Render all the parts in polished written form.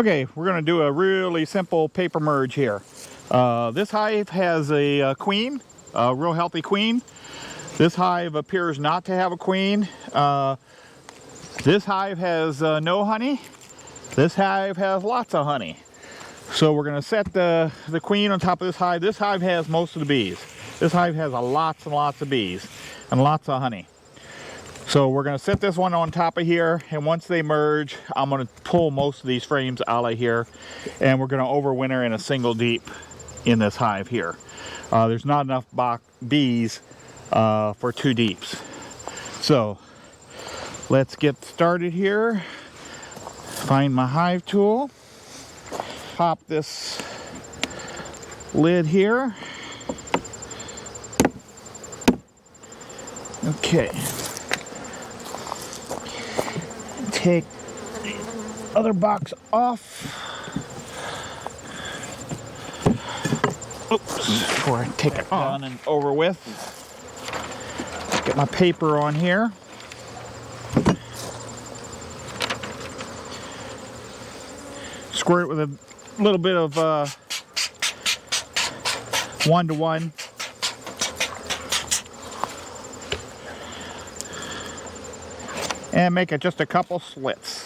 Okay, we're going to do a really simple paper merge here. This hive has a queen, a real healthy queen. This hive appears not to have a queen. This hive has no honey. This hive has lots of honey. So we're going to set the queen on top of this hive. This hive has most of the bees. This hive has lots and lots of bees and lots of honey. So we're going to set this one on top of here, and once they merge, I'm going to pull most of these frames out of here, and we're going to overwinter in a single deep in this hive here. There's not enough bees for 2 deeps. So let's get started here. Find my hive tool. Pop this lid here. Okay. Take the other box off. Oops, before I take it on and over with. Get my paper on here. Squirt it with a little bit of 1-to-1. And make it just a couple slits.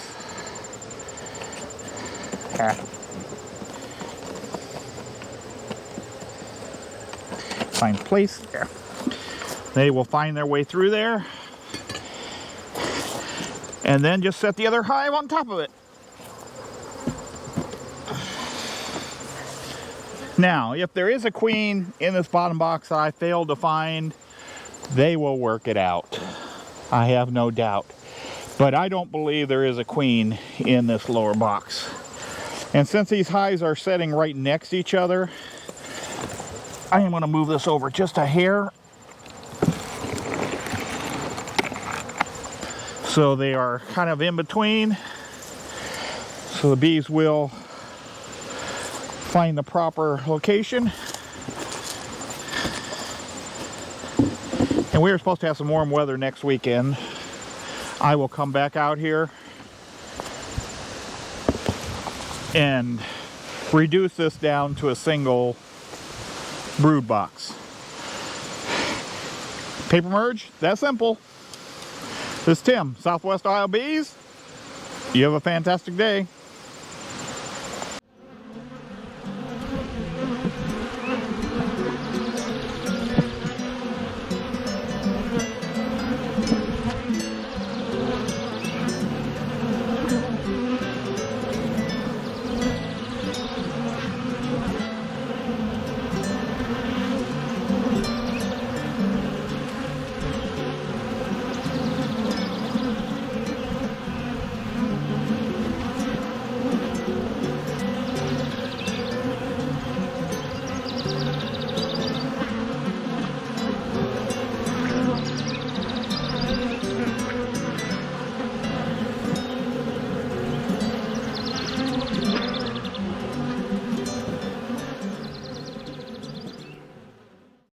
Find place there. They will find their way through there. And then just set the other hive on top of it. Now, if there is a queen in this bottom box that I failed to find, they will work it out. I have no doubt. But I don't believe there is a queen in this lower box. And since these hives are setting right next to each other, I am going to move this over just a hair. So they are kind of in between. So the bees will find the proper location. And we are supposed to have some warm weather next weekend. I will come back out here and reduce this down to a single brood box. Paper merge, that simple. This is Tim, Southwest Ohio Bees. You have a fantastic day.